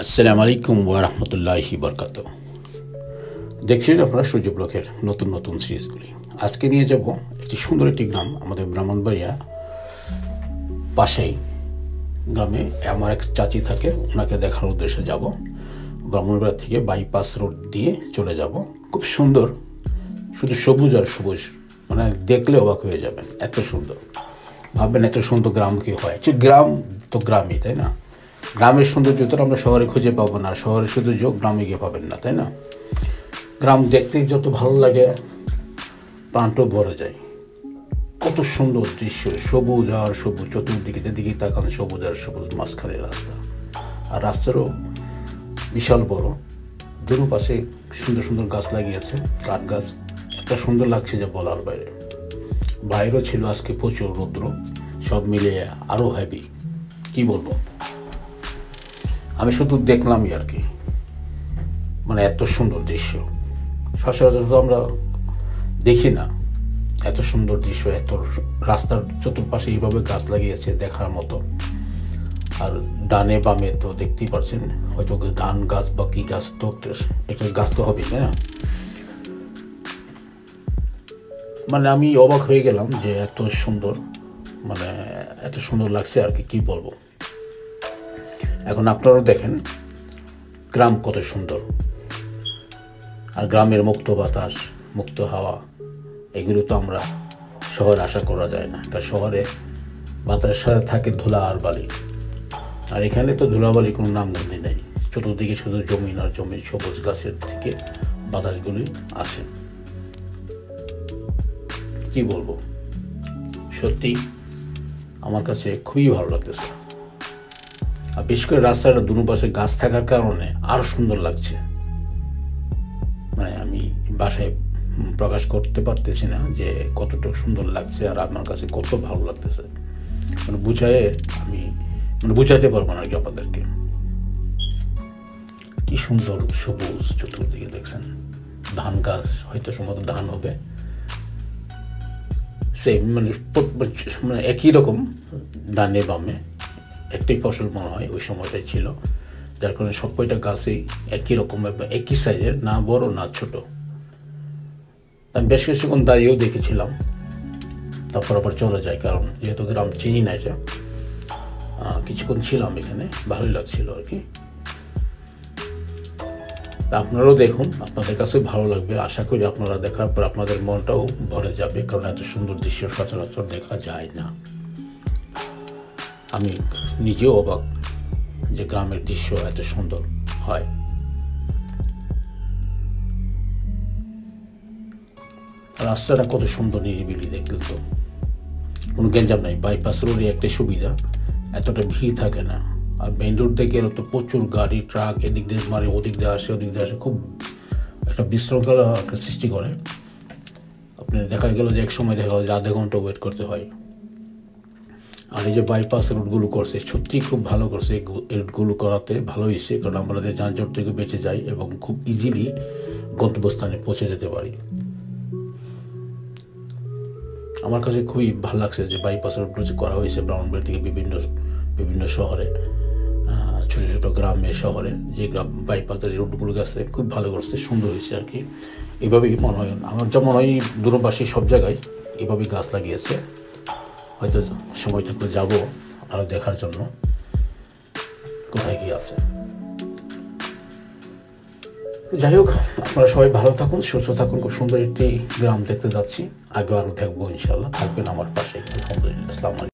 আসসালামু আলাইকুম ওয়া রাহমাতুল্লাহি বারাকাতুহু। দেখছেন আপনারা সূর্য ব্লকের নতুন নতুন সিরিজগুলি। আজকে নিয়ে যাব একটি সুন্দর একটি গ্রাম, আমাদের ব্রাহ্মণবাড়িয়া পাশেই গ্রামে আমার এক চাচি থাকে, ওনাকে দেখার উদ্দেশ্যে যাব। ব্রাহ্মণবাড়িয়া থেকে বাইপাস রোড দিয়ে চলে যাব। খুব সুন্দর, শুধু সবুজ আর সবুজ, মানে দেখলে অবাক হয়ে যাবেন, এত সুন্দর। ভাববেন এত সুন্দর গ্রাম কি হয়। গ্রাম তো গ্রামই, তাই না? গ্রামের সৌন্দর্য তো আমরা শহরে খুঁজে পাবো না, শহরের সৌন্দর্য গ্রামে গিয়ে পাবেন না, তাই না? গ্রাম দেখতে যত ভালো লাগে, প্রাণটাও ভরে যায়। কত সুন্দর দৃশ্য, সবুজ আর সবুজ, চতুর্দিকে যেদিকে তাকান সবুজ আর সবুজ, মাঝখানে রাস্তা, আর রাস্তারও বিশাল বড়, দুপাশে সুন্দর সুন্দর গাছ লাগিয়েছে, কাঠ গাছ, এত সুন্দর লাগছে যে বলার বাইরে। বাইরেও ছিল আজকে প্রচুর রৌদ্র, সব মিলিয়ে আরও হেভি, কি বলবো। আমি শুধু দেখলামই আর কি, মানে এত সুন্দর দৃশ্য সচরাচর তো আমরা দেখি না। এত সুন্দর দৃশ্য, এত রাস্তার চতুর্পাশে এইভাবে গাছ লাগিয়েছে দেখার মতো। আর ডানে বামে তো দেখতেই পাচ্ছেন, হয়তো ধান গাছ বা কী গাছ, তো একটা গাছ তো হবেই, তাই না? মানে আমি অবাক হয়ে গেলাম যে এত সুন্দর, মানে এত সুন্দর লাগছে আর কি বলবো। এখন আপনারাও দেখেন গ্রাম কত সুন্দর, আর গ্রামের মুক্ত বাতাস, মুক্ত হাওয়া, এগুলো তো আমরা শহরে আশা করা যায় না। কারণ শহরে বাতাসের সাথে থাকে ধুলা আর বালি, আর এখানে তো ধুলাবালির কোনো নামগন্ধি নেই। চতুর্দিকে শুধু জমিন আর জমিন, সবুজ গাছের থেকে বাতাসগুলি আসে। কি বলবো, সত্যি আমার কাছে খুবই ভালো লাগতেছে। আর বিশেষ করে রাস্তাটা দুপাশে গাছ থাকার কারণে আরও সুন্দর লাগছে। মানে আমি বাসায় প্রকাশ করতে পারতেছি না যে কতটা সুন্দর লাগছে, আর আমার কাছে কত ভালো লাগতেছে। মানে আমি বুঝাইতে পারবো না আর কি আপনাদেরকে। কি সুন্দর সবুজ, চতুর্দিকে দেখছেন ধান গাছ, হয়তো সম্ভবত ধান হবে, সেম মানে একই রকম, ডানে বামে একটাই ফসল মনে হয় ওই সময়টাই ছিল, যার কারণে সব কয়টা গাছই একই রকম, একই সাইজের, না বড় না ছোট। আমি বেশ কিছুক্ষণ দাঁড়িয়েও দেখেছিলাম, তারপর আবার চলে যায়, কারণ যেহেতু গ্রাম চিনি না এটা। কিছুক্ষণ ছিলাম এখানে, ভালোই লাগছিল আর কি। আপনারাও দেখুন, আপনাদের কাছেও ভালো লাগবে আশা করি। আপনারা দেখার পর আপনাদের মনটাও ভরে যাবে, কারণ এত সুন্দর দৃশ্য সচরাচর দেখা যায় না। আমি নিজেও অবাক যে গ্রামের দৃশ্য এত সুন্দর হয়। রাস্তাটা কত সুন্দর, নিরিবিলি, দেখলেন তো, কোনো গ্যাঞ্জাম নাই। বাইপাস রোডে একটা সুবিধা, এতটা ভিড় থাকে না। আর মেইন রোড থেকে গেলে তো প্রচুর গাড়ি, ট্রাক এদিক দিয়ে মারে, ওদিক দিয়ে আসে, ওদিক দিয়ে আসে, খুব একটা বিশৃঙ্খলা একটা সৃষ্টি করে। আপনি দেখা গেল যে এক সময় দেখা গেল যে আধা ঘন্টা ওয়েট করতে হয়। আর এই যে বাইপাস রুটগুলো করছে, সত্যিই খুব ভালো করছে। এই রুটগুলো করাতে ভালো হয়েছে, কারণ আমাদের যানজট থেকে বেঁচে যাই এবং খুব ইজিলি গন্তব্যস্থানে পৌঁছে যেতে পারি। আমার কাছে খুবই ভালো লাগছে যে বাইপাস রুটগুলো যে করা হয়েছে ব্রাহ্মণবাড়িয়া থেকে বিভিন্ন শহরে, ছোটো ছোটো গ্রামে, শহরে যে বাইপাসের রুটগুলো গেছে, খুব ভালো করছে, সুন্দর হয়েছে আর কি। এভাবেই মনে হয়, আমার যেমন হয় দূরপাশে সব জায়গায় এভাবেই গাছ লাগিয়েছে। হয়তো সময় থাকলে যাবো আরও দেখার জন্য কোথায় কি আছে। যাই হোক, আপনারা সবাই ভালো থাকুন, সুস্থ থাকুন। খুব সুন্দর একটি গ্রাম দেখতে যাচ্ছি, আগে আরও দেখবো ইনশাল্লাহ। থাকবেন আমার পাশে। আলহামদুলিল্লাহ। আসসালামু আলাইকুম।